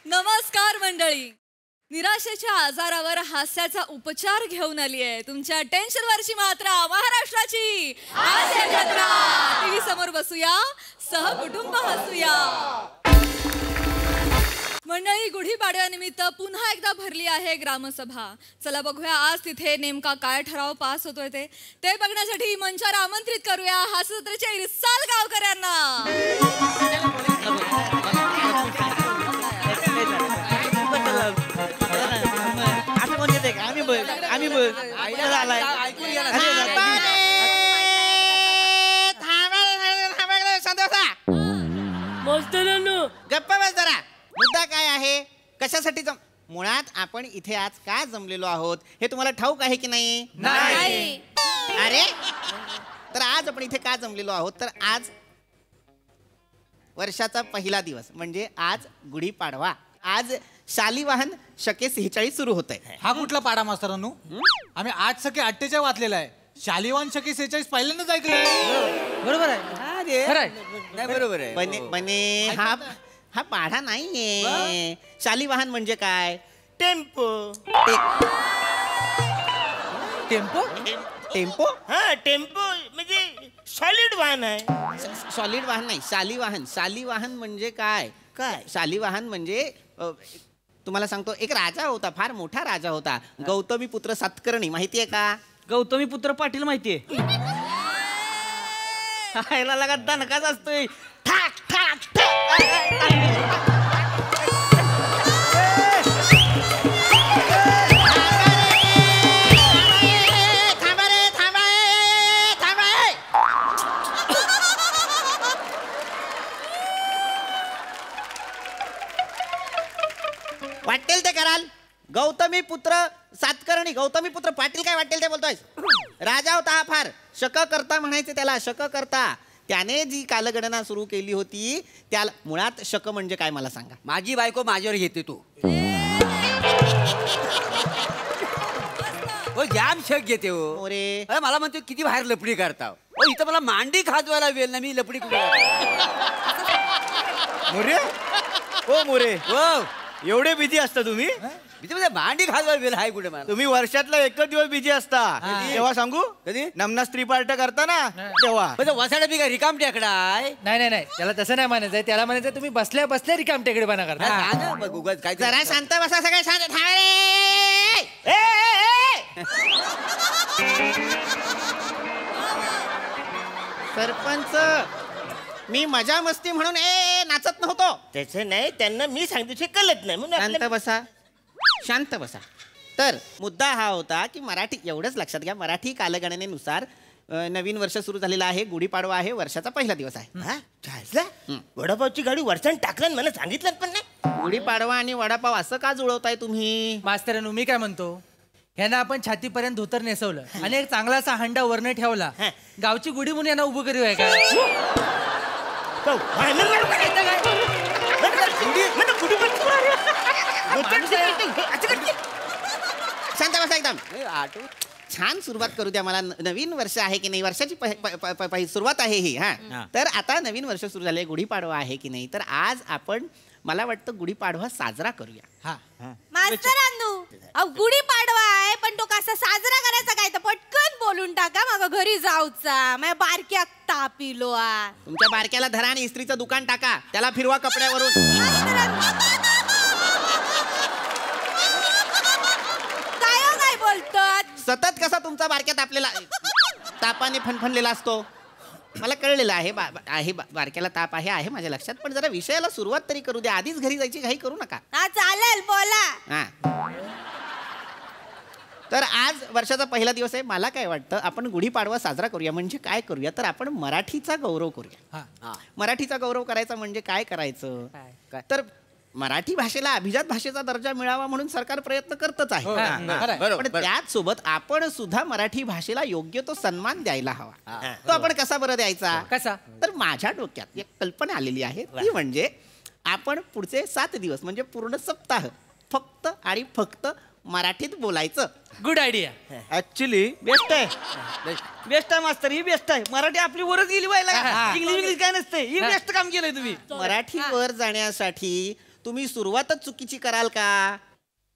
नमस्कार मंडळी, निराशेच्या आजारावर हास्याचा उपचार घेऊन आली आहे तुमच्या टेन्शनवरची मात्रा महाराष्ट्राची हास्य जत्रा. टीव्ही समोर बसूया, सहकुटुंब हसूया. मंडळी, गुढीपाडव्यानिमित्त पुन्हा एकदा भरली आहे ग्रामसभा. चला बघूया आज तिथे नेमका काय ठराव पास होतोय ते बघण्यासाठी मंचावर आमंत्रित करूया हास्य जत्रेच्या इरसाल गावकऱ्यांना. गप्पा बस जरा. मुद्दा काय आहे, कशासाठी मुळात आपण इथे आज का जमलेलो आहोत हे तुम्हाला ठाऊक आहे की नाही? नाही. अरे, तर आज आपण इथे का जमलेलो आहोत तर आज वर्षाचा पहिला दिवस म्हणजे आज गुढीपाडवा. आज शालिवाहन शके 46 सुरू होत आहे. हा कुठला पाडा मास्तरांनो? आम्ही 8 शके 48 वाचलेला आहे. शालिवाहन शके 46 पहिल्यांदाच ऐकलंय. बरोबर आहे. नाही बरोबर आहे. बने हा पाढा नाहीये. शालिवाहन म्हणजे काय? टेम्पो. टेम्पो. टेम्पो? हा, टेम्पो म्हणजे सॉलिड वाहन आहे. सॉलिड वाहन नाही, शालिवाहन. शालिवाहन म्हणजे काय? शालिवाहन म्हणजे तुम्हाला सांगतो, एक राजा होता, फार मोठा राजा होता, गौतमी पुत्र सातकर्णी. माहितीये का? गौतमी पुत्र पाटील माहितीये. ह्याला लगा दणकाच असतोय. ठाक ठाक वाटेल ते कराल. गौतमी पुत्र सातकर्णी, गौतमी पुत्र पाटील काय वाटेल ते बोलतोय. राजा होता हा फार. शककर्ता म्हणायचे त्याला, शककर्ता. त्याने जी कालगणना सुरू केली होती त्याला मुळात शक म्हणजे काय मला सांगा. माझी बायको माझ्यावर घेते तू. हो जाम शक घेते हो. मोरे, अरे मला म्हणतो किती बाहेर लपडी करता. हो इथं मला मांडी खाजवायला वेळ ना, मी लपडी कुठे मोरे, हो मोरे, हो एवढे बिझी असता तुम्ही? म्हणजे मांडी खाजवायला वेळ आहे कुठे मला? तुम्ही वर्षातला एकच दिवस बिझी असता. तेव्हा सांगू कधी? नमना स्त्री पार्ट करता ना तेव्हा. म्हणजे वसाडा बी काय रिकाम टेकडा आहे? नाही त्याला तसं नाही म्हणायचंय. त्याला म्हणायचं तुम्ही बसल्या बसल्या रिकाम टेकडेपणा करता. हा ना, बघ उगाच काय जरा शांत बसा, सगळे शांत. सरपंच, मी मजा मस्ती म्हणून नाचत नव्हतो. त्याचं नाही, त्यांना मी सांगतो कळत नाही म्हणून शांत आपलं- बसा, शांत बसा. तर मुद्दा हा होता की मराठी, एवढंच लक्षात घ्या, मराठी कालगणनेनुसार नवीन वर्ष सुरू झालेलं आहे. गुढीपाडवा आहे, वर्षाचा पहिला दिवस आहे. हा, झालं? वडापावची गाडी वर्षाने टाकलं आणि मला सांगितलं पण नाही. गुढीपाडवा आणि वडापाव असं का जुळवताय तुम्ही? मास्तरांनो, मी काय म्हणतो, ह्यांना आपण छातीपर्यंत धोतर नेसवलं आणि एक चांगलासा हंडा वरनं ठेवला, गावची गुढी म्हणून यांना उभं करू आहे का? शांत बसा एकदम. छान सुरुवात करू द्या मला. नवीन वर्ष आहे की नाही, वर्षाची सुरुवात आहे ही. हा, तर आता नवीन वर्ष सुरू झाले, गुढीपाडवा आहे की नाही, तर आज आपण, मला वाटतं गुढीपाडवा साजरा करूया. हा, मास्तरांनो, गुढीपाडवा आहे पण तो कसा साजरा करायचा काय तर पटकन बोलून टाका. मग घरी जाऊचा, माझ्या बारक्या ताप इलो. तुमच्या बारक्याला धरा आणि इस्त्रीचं दुकान टाका, त्याला फिरवा कपड्यावरून. काय बोलतात? सतत कसा तुमचा बारक्यात आपल्याला तापाने फणफणलेला असतो. मला कळलेलं आहे, बारक्याला ताप आहे माझ्या लक्षात. पण जरा विषयाला सुरुवात तरी करू द्या. आधीच घरी जायची घाई करू नका. हा चालेल, बोला. हा, तर आज वर्षाचा पहिला दिवस आहे. मला काय वाटतं, आपण गुढीपाडवा साजरा करूया. म्हणजे काय करूया तर आपण मराठीचा गौरव करूया. मराठीचा गौरव करायचा म्हणजे काय करायचं तर मराठी भाषेला अभिजात भाषेचा दर्जा मिळावा म्हणून सरकार प्रयत्न करतच आहे. पण त्याच सोबत आपण सुद्धा मराठी भाषेला योग्य तो सन्मान द्यायला हवा. तो आपण कसा बरं द्यायचा? कसा? तर माझ्या डोक्यात एक कल्पना आलेली आहे, ती म्हणजे आपण पुढचे 7 दिवस म्हणजे पूर्ण सप्ताह फक्त आणि फक्त मराठीत बोलायचं. Good idea. ऍक्च्युली बेस्ट आहे, बेस्ट आहे मास्तर, ही बेस्ट आहे. मराठी आपली वरच गेली व्हायला. इंग्लिश बीज काय नसतंय ही बेस्ट काम केलंय तुम्ही. मराठीवर जाण्यासाठी तुम्ही सुरुवातच चुकीची कराल का?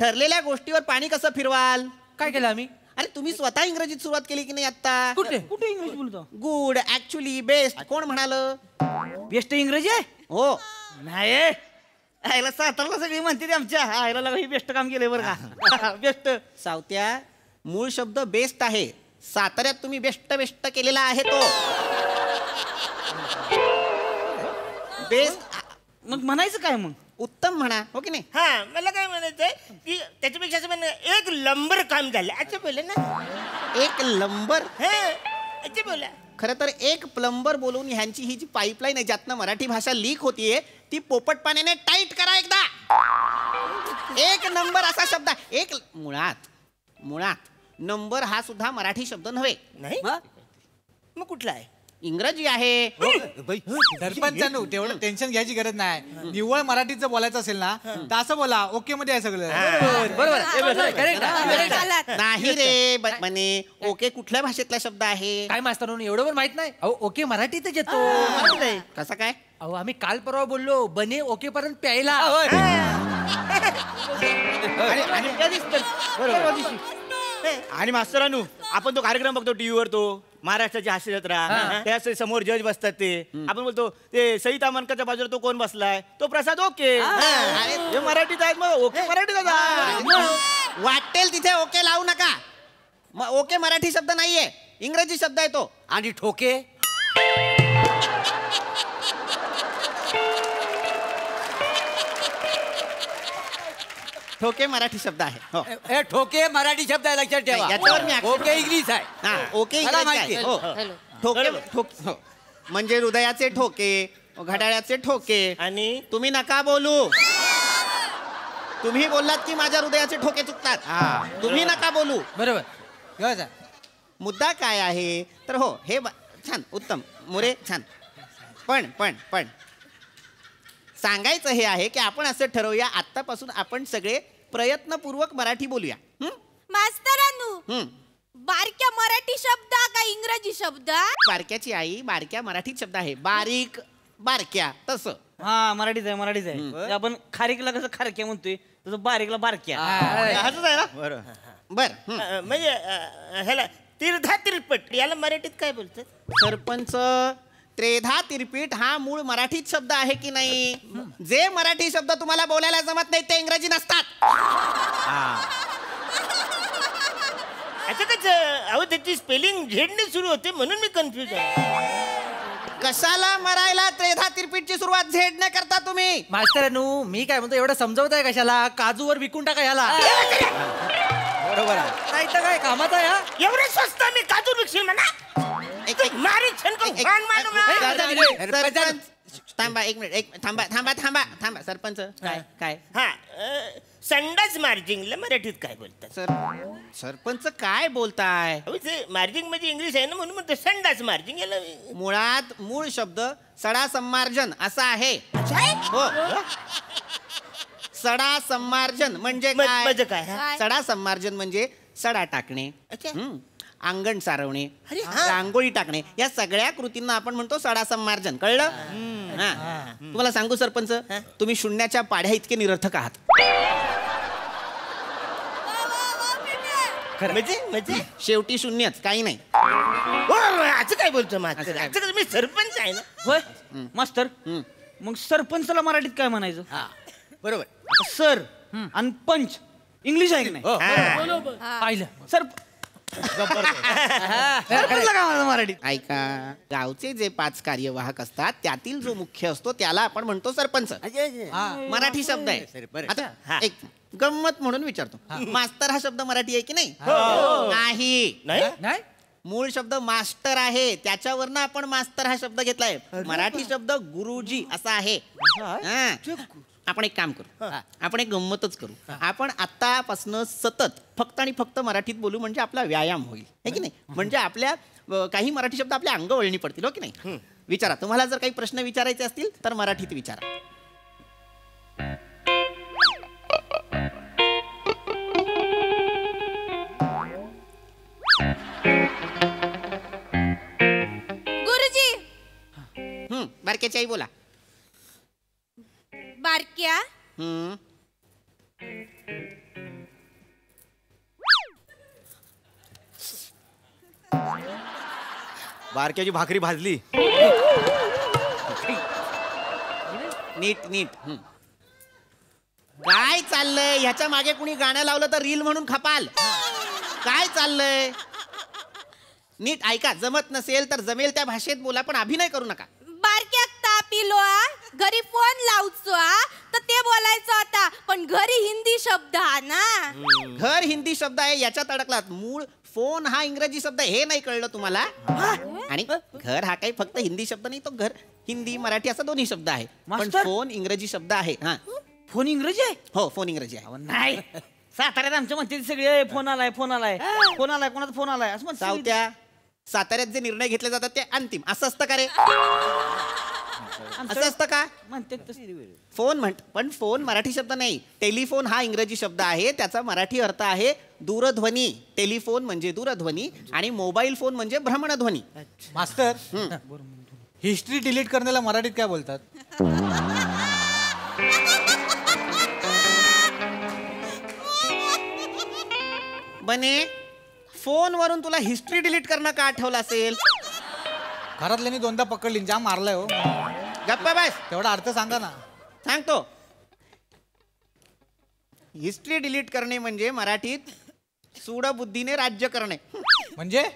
ठरलेल्या गोष्टीवर पाणी कसं फिरवाल? काय केलं आम्ही? अरे तुम्ही स्वतः इंग्रजीत सुरुवात केली की नाही आता? कुठे? कुठे इंग्रजी बोलतो? गुड, ऍक्च्युली, बेस्ट कोण म्हणाल? बेस्ट इंग्रजी आहे? हो. नाही आयला सातारला सगळी म्हणते ते आमच्या आयला लगा ही बेस्ट काम केलंय बरं का. बेस्ट सावत्या, मूळ शब्द बेस्ट आहे. साताऱ्यात तुम्ही बेस्ट बेस्ट केलेला आहे तो. बेस्ट मग म्हणायचं काय मग? उत्तम म्हणा, हो की नाही? हा मला काय म्हणायचंय की त्याच्यापेक्षा असं म्हणणं एक लंबर काम झालं अच्छा बोला ना. एक लंबर. हा अच्छा बोला. खरं तर एक प्लंबर बोलून ह्यांची ही जी पाईपलाईन आहे ज्यातनं मराठी भाषा लीक होतीये ती पोपट पाण्याने टाईट करा एकदा. एक नंबर असा शब्द आहे. एक मुळात नंबर हा सुद्धा मराठी शब्द नव्हे, नाही मग कुठला आहे? इंग्रजी आहे. सरपंचांनो तेवढं टेन्शन घ्यायची गरज नाही. निव्वळ मराठीत जर बोलायचं असेल ना तर असं बोला, ओके मध्ये आहे सगळं. नाही रे म्हणे ओके कुठल्या भाषेतला शब्द आहे? काय मास्तर एवढं पण माहित नाही? अहो ओके मराठीतच येतो. कसं काय? अहो आम्ही काल परवा बोललो बने ओके पर्यंत प्यायला. आणि मास्तरानू आपण तो कार्यक्रम बघतो टीव्हीवर तो महाराष्ट्राची हास्य जत्रा त्या समोर जज बसतात ते आपण बोलतो ते सई तामणकरच्या बाजूला तो कोण बसलाय तो प्रसाद ओके. हे मराठीत आहेत मग ओके मराठीत वाटेल तिथे ओके लावू नका. ओके मराठी शब्द नाहीये, इंग्रजी शब्द आहे तो. आणि ठोके ठोके मराठी शब्द आहे. हो. हे ठोके मराठी शब्द आहे लक्षात ठेवा. याच्यावर मी ओके इंग्लिश आहे. हा ओके मला इंग्रजी माहिती आहे. आहे. हो. ठोके हो. म्हणजे हृदयाचे ठोके, घड्याळाचे ठोके. आणि तुम्ही नका बोलू. तुम्ही बोललात की माझ्या हृदयाचे ठोके चुकतात. तुम्ही नका बोलू. बरोबर. मुद्दा काय आहे तर हो हे छान उत्तम मोरे छान. पण सांगायचं हे आहे की आपण असं ठरवूया आत्तापासून आपण सगळे प्रयत्नपूर्वक मराठी बोलूया. मास्तरांनू बारक्या मराठी शब्द का इंग्रजी शब्द? बारक्याची आई बारक्या मराठीत शब्द आहे. बारीक बारक्या तसं. हा मराठीच आहे. आपण खारीकला कसं खारक्या म्हणतोय तसं बारीकला बारक्या. असंच आहे ना बर. म्हणजे ह्याला तीर्धा तिरपट याला मराठीत काय बोलतात? सरपंच त्रेधा तिरपीठ हा मूळ मराठीत शब्द आहे की नाही? जे मराठी शब्द तुम्हाला बोलायला जमत नाही ते इंग्रजी नसतात. असं कसं? अहो त्याची स्पेलिंग झेडने सुरू होते म्हणून मी कन्फ्युज आहे. कशाला मरायला त्रेधा तिरपीठची सुरुवात झेड न करता तुम्ही? मास्तरांनू मी काय म्हणतो एवढं समजवताय कशाला? काजूवर विकून टाका ह्याला. बरोबर आहे. नाही तर काय कामाचा आहे हा? एवढे स्वस्त मी काजू विकशील म्हणा. मारी छनकून खाण मानू ना. सरपंच थांबा एक मिनिट. थांबा सरपंच काय हा संडास मार्जिंगला मराठीत काय बोलतात? सरपंच काय बोलताय? अहो ते मार्जिंग म्हणजे इंग्लिश आहे ना म्हणून म्हणतो संडास मार्जिंग याला. मुळात मूळ शब्द सडा संमार्जन असा आहे. हो. सडा संमार्जन म्हणजे म्हणजे काय? सडा संमार्जन म्हणजे सडा टाकणे, अंगण सारवणे, अरे रांगोळी टाकणे या सगळ्या कृतींना आपण म्हणतो सडा संमार्जन. कळलं? तुम्हाला सांगू सरपंच तुम्ही शून्याच्या पाढ्या इतके निरर्थक आहात. म्हणजे शेवटी शून्यच काही नाही. असं काय बोलतो मास्तर? मी सरपंच आहे ना. होय मास्तर मग सरपंचला मराठीत काय म्हणायचं? बरोबर. सर आणि पंच इंग्लिश आहे की नाही? पाहिलं सर मराठीत ऐका गावचे जे 5 कार्यवाहक असतात त्यातील जो मुख्य असतो त्याला आपण म्हणतो सरपंच. मराठी शब्द आहे. आता एक गंमत म्हणून विचारतो मास्तर हा शब्द मराठी आहे की नाही? नाही. मूळ शब्द मास्टर आहे त्याच्यावरनं आपण मास्तर हा शब्द घेतलाय. मराठी शब्द गुरुजी असा आहे. आपण एक काम करू, आपण एक गंमतच करू. आपण आतापासून सतत फक्त आणि फक्त मराठीत बोलू म्हणजे आपला व्यायाम होईल है की नाही? म्हणजे आपल्या काही मराठी शब्द आपल्या अंगवळणी पडतील. हो की नाही? विचारा. तुम्हाला जर काही प्रश्न विचारायचे असतील तर मराठीत विचारा. गुरुजी बारक्याची आई बोला. बारक्या हम्म. बारक्याची भाकरी भाजली. नीट नीट. काय चाललंय ह्याच्या मागे कुणी गाणं लावलं तर रील म्हणून खपाल. काय चाललंय नीट ऐका. जमत नसेल तर जमेल त्या भाषेत बोला पण अभिनय करू नका. बारक्याक ताप इलो घरी फोन लावचो तर ते बोलायचं आता पण घरी हिंदी शब्द हा ना. घर हिंदी शब्द आहे याच्यात अडकलात. मूळ फोन हा इंग्रजी शब्द आहे हे नाही कळलं तुम्हाला. आणि घर हा काही फक्त हिंदी शब्द नाही तो घर हिंदी मराठी असा दोन्ही शब्द आहे पण मास्तर? फोन इंग्रजी शब्द आहे. हा फोन इंग्रजी आहे? हो फोन इंग्रजी आहे. नाही साताऱ्यात आमच्या म्हणते सगळे फोन आलाय फोन आलाय फोन आलाय कोणाचा फोन आलाय असं म्हणतात सगळी. सावत्या साताऱ्यात जे निर्णय घेतले जातात ते अंतिम असं असतं का रे. असं असतं का. म्हणते तसं. फोन पण फोन मराठी शब्द नाही. टेलिफोन हा इंग्रजी शब्द आहे त्याचा मराठी अर्थ आहे दूरध्वनी. टेलिफोन म्हणजे दूरध्वनी आणि मोबाईल फोन म्हणजे भ्रमणध्वनी. मास्तर हिस्ट्री डिलीट करण्याला मराठीत काय बोलतात? बने फोनवरून तुला हिस्ट्री डिलीट करणं का आठवलं असेल. घरातल्यांनी दोनदा पकडली जाम मारलाय हो. गप्पा बस. तेवढा अर्थ सांगा ना. सांगतो. हिस्ट्री डिलीट करणे म्हणजे मराठीत सूडबुद्धीने राज्य करणे. म्हणजे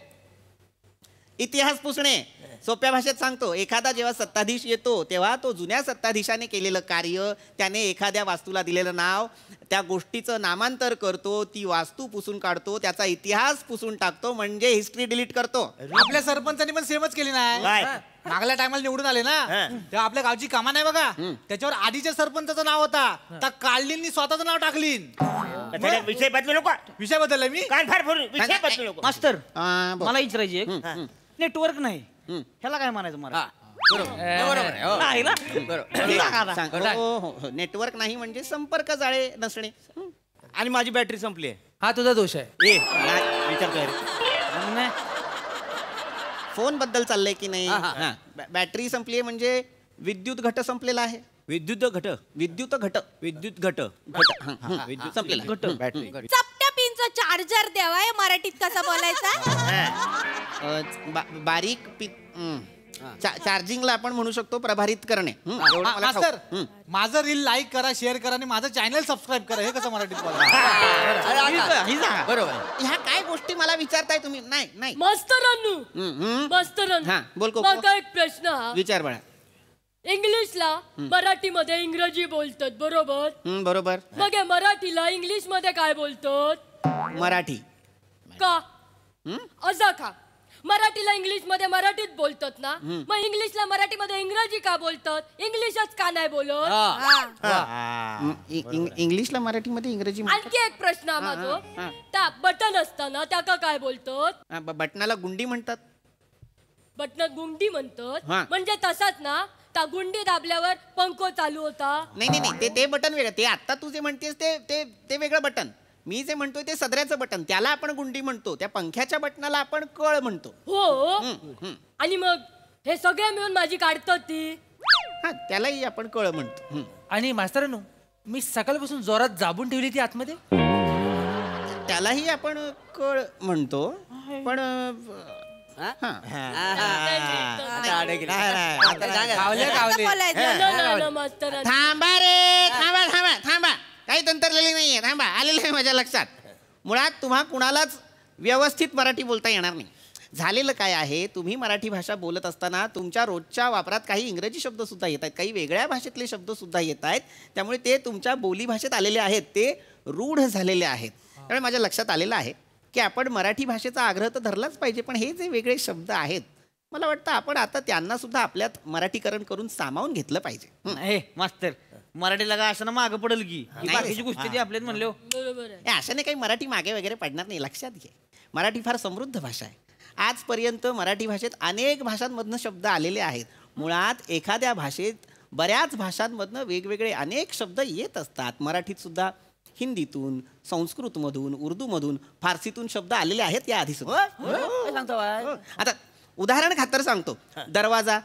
इतिहास पुसणे. सोप्या भाषेत सांगतो. एखादा जेव्हा सत्ताधीश येतो तेव्हा तो जुन्या सत्ताधीशाने केलेलं कार्य त्याने एखाद्या वास्तूला दिलेलं नाव त्या गोष्टीचं नामांतर करतो. ती वास्तू पुसून काढतो त्याचा इतिहास पुसून टाकतो म्हणजे हिस्ट्री डिलीट करतो. आपल्या सरपंचांनी पण सेमच केली नाही. काय? मागल्या टायमाला निवडून आले ना तेव्हा आपल्या गावची कामा नाही बघा त्याच्यावर आधीच्या सरपंचाचं नाव होता त्या काढलींनी स्वतःचं नाव टाकली. त्याला विषय बदलू नको. विषय बदलला मी. कान फार फोडून विषय बदलू नको. मास्तर बोल. मला विचारायची एक नेटवर्क नाही ह्याला काय म्हणायचं मला. नाही ना? सांगा ना. नेटवर्क नाही म्हणजे संपर्क जाळे नसणे. आणि माझी बॅटरी संपली आहे. हा तुझा दोष आहे. ए नाही, विचारतोय रे. नाही. फोन बद्दल चाललंय की नाही. बॅटरी संपली आहे म्हणजे विद्युत घट संपलेला आहे. विद्युत घट विद्युत घट विद्युत घट विद्युत संपलेला घट बॅटरी चपट्या पिनचा चार्जर द्यावा हे मराठीत कसा बोलायचा. बारीक चार्जिंगला आपण म्हणू शकतो प्रभारित करणे. एवढं मला मास्तर ठाऊक. माझं रील लाईक करा शेअर करा आणि माझं चॅनल सबस्क्राईब करा. हे कसं मराठीत बोला. बरोबर. ह्या काय गोष्टी मला विचारताय तुम्ही. नाही नाही मास्तरांनो हा मास्तरांनो बोल को माझा एक प्रश्न हा. विचार बाळा. इंग्लिशला मराठीमध्ये इंग्रजी बोलतात बरोबर. बरोबर. मग हे मराठीला इंग्लिश मध्ये काय बोलतात. मराठी. का असा का मराठीला इंग्लिश मध्ये मराठीत बोलतात ना मग इंग्लिशला मराठीमध्ये इंग्रजी का बोलतात. इंग्लिशच का नाही बोलत. इंग्लिशला मराठीमध्ये इंग्रजी म्हणतात. आणखी एक प्रश्न हा माझो. त्या बटन असताना त्याका काय बोलतात. बटनाला गुंडी म्हणतात. बटनात गुंडी म्हणतात हा. म्हणजे तसाच ना त्या गुंडी दाबल्यावर पंखो चालू होता. नाही नाही ते बटन वेगळं. ते आता तू जे म्हणतेस ते वेगळं बटन. मी जे म्हणतोय ते सदऱ्याचं बटन त्याला आपण गुंडी म्हणतो. त्या पंख्याच्या बटनाला आपण कळ म्हणतो. हो आणि मग हे सगळे मिळून माझी काढतात ती. हा त्यालाही आपण कळ म्हणतो. आणि मास्तरांनो मी सकाळपासून जोरात जाबून ठेवली ती आतमध्ये. त्यालाही आपण कळ म्हणतो पण मास्तर थांबा रे थांबा थांबा थांबा. काही तंत्रलेली नाहीये. थांबा आलेलं आहे माझ्या लक्षात. मुळात तुम्हा कुणालाच व्यवस्थित मराठी बोलता येणार नाही. झालेलं काय आहे तुम्ही मराठी भाषा बोलत असताना तुमच्या रोजच्या वापरात काही इंग्रजी शब्द सुद्धा येत आहेत. काही वेगळ्या भाषेतले शब्द सुद्धा येत आहेत. त्यामुळे ते तुमच्या बोली भाषेत आलेले आहेत. ते रूढ झालेले आहेत. त्यामुळे माझ्या लक्षात आलेलं आहे की आपण मराठी भाषेचा आग्रह तर धरलाच पाहिजे पण हे जे वेगळे शब्द आहेत मला वाटतं आपण आता त्यांना सुद्धा आपल्यात मराठीकरण करून सामावून घेतलं पाहिजे. हे मास्तर मराठीला का असं ना मागं पडेल की नाही. बाकीची गोष्टी ती आपल्यात म्हणले. बरोबर आहे. अशाने काही मराठी मागे वगैरे पडणार नाही. लक्षात घे मराठी फार समृद्ध भाषा आहे. आजपर्यंत मराठी भाषेत अनेक भाषांमधनं शब्द आलेले आहेत. मुळात एखाद्या भाषेत बऱ्याच भाषांमधनं वेगवेगळे अनेक शब्द येत असतात. मराठीत सुद्धा हिंदीतून संस्कृतमधून उर्दूमधून फारसीतून शब्द आलेले आहेत या आधी सुद्धा. सांगतो आता उदाहरण खातर सांगतो. दरवाजा,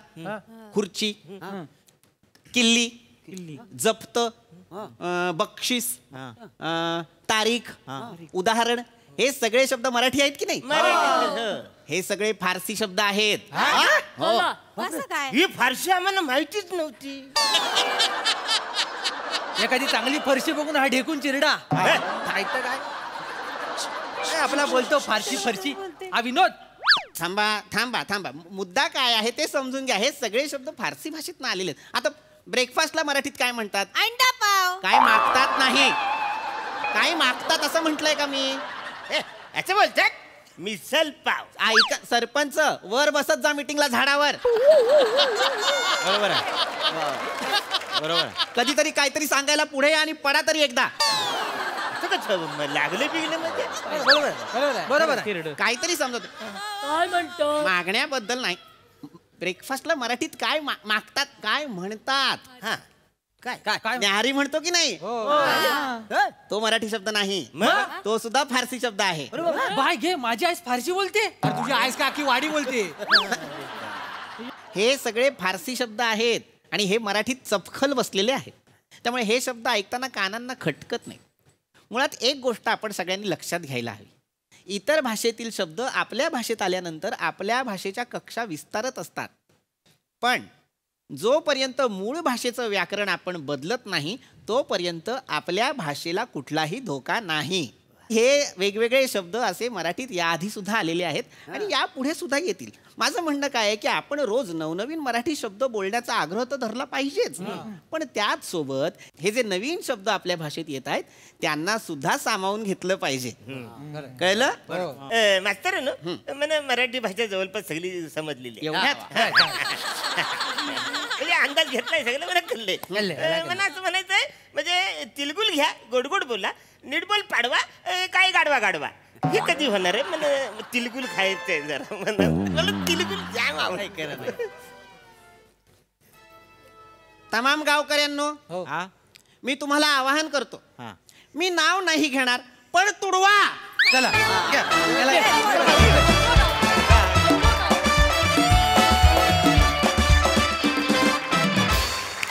खुर्ची, किल्ली, जप्त, बक्षीस, तारीख, उदाहरण, हे सगळे शब्द मराठी आहेत की नाही? हे सगळे फारसी शब्द आहेत. असं काय? ही फारशी आम्हाला माहितीच नव्हती. एखादी चांगली फरशी बघून हा ढेकून चिरडा खायचं काय? आपला बोलतो फारशी फरशी. हा विनोद. थांबा थांबा थांबा, मुद्दा काय आहे ते समजून घ्या. हे सगळे शब्द फारसी भाषेत आलेले आहेत. आता ब्रेकफास्टला मराठीत काय म्हणतात? अंडा पाव. काय मागतात नाही, काय मागतात असं म्हटलंय का मी? असं बोलतात मिसल पाव. ऐका सरपंच, वर बसत जा मीटिंगला झाडावर. बरोबर आहे, बरोबर आहे. कधीतरी काहीतरी सांगायला पुढे या आणि पडा तरी एकदा. लागले बिगले म्हणजे बरोबर आहे. काहीतरी समजत. काय म्हणतो? मागण्याबद्दल नाही, ब्रेकफास्टला मराठीत काय मागतात, काय म्हणतात? हा काय काय काय न्याहारी म्हणतो की नाही, तो मराठी शब्द नाही, तो सुद्धा फारसी शब्द आहे. बाय घे, माझी आईस फारशी बोलते. अरे तुझी आईस का की वाडी बोलते? हे सगळे फारसी शब्द आहेत आणि हे मराठीत चपखल बसलेले आहेत. त्यामुळे हे शब्द ऐकताना कानांना खटकत नाही. मुळात एक गोष्ट आपण सगळ्यांनी लक्षात घ्यायला हवी. इतर भाषेतील शब्द आपल्या भाषेत आल्यानंतर आपल्या भाषेच्या कक्षा विस्तारत असतात, पण जोपर्यंत मूळ भाषेचं व्याकरण आपण बदलत नाही तोपर्यंत आपल्या भाषेला कुठलाही धोका नाही. हे वेगवेगळे शब्द असे मराठीत याआधी सुद्धा आलेले आहेत आणि यापुढे सुद्धा येतील. माझं म्हणणं काय आहे की आपण रोज नवनवीन मराठी शब्द बोलण्याचा आग्रह तर धरला पाहिजेच, पण त्याच सोबत हे जे नवीन शब्द आपल्या भाषेत येत आहेत त्यांना सुद्धा सामावून घेतलं पाहिजे. कळलं? मास्तर मला मराठी भाषा जवळपास सगळी समजलेली आहे. म्हणजे अंदाज घेतलाय सगळं मला कळले. मला असं म्हणायचंय म्हणजे तिलगुल घ्या, गोड गोड बोला, नीट बोल पाडवा, काय गाडवा गाडवा. हे कधी होणार आहे? मला तिलगुल खायचंय जरा, मला तिलगुल जाम आवडायचं. तमाम गावकऱ्यांनो, मी तुम्हाला आवाहन करतो, मी नाव नाही घेणार पण तुडवा. चला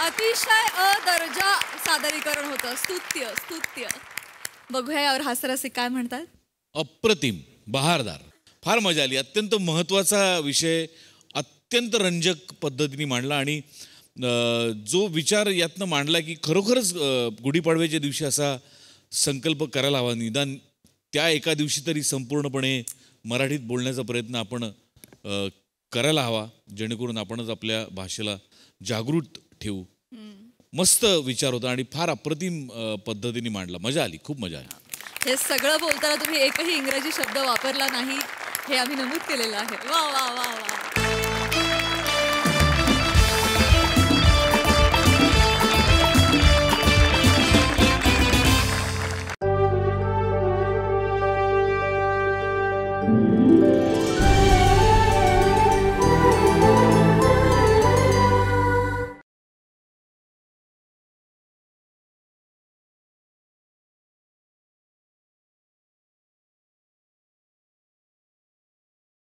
अतिशय दर्जा सादरीकरण होतं. स्तुत्य स्तुत्य. बघूया यावर हास्यरसिक काय म्हणतात. अप्रतिम, बहारदार, फार मजा आली. अत्यंत महत्त्वाचा विषय अत्यंत रंजक पद्धतीने मांडला आणि जो विचार यातनं मांडला की खरोखरच गुढीपाडव्याच्या दिवशी असा संकल्प करायला हवा, निदान त्या एका दिवशी तरी संपूर्णपणे मराठीत बोलण्याचा प्रयत्न आपण करायला हवा, जेणेकरून आपणच आपल्या भाषेला जागृत ठेवू. मस्त विचार होता आणि फार अप्रतिम पद्धतीने मांडला. मजा आली, खूप मजा आली. हे सगळं बोलताना तुम्ही एकही इंग्रजी शब्द वापरला नाही हे आम्ही नमूद केलेलं आहे. वा वा वा वा.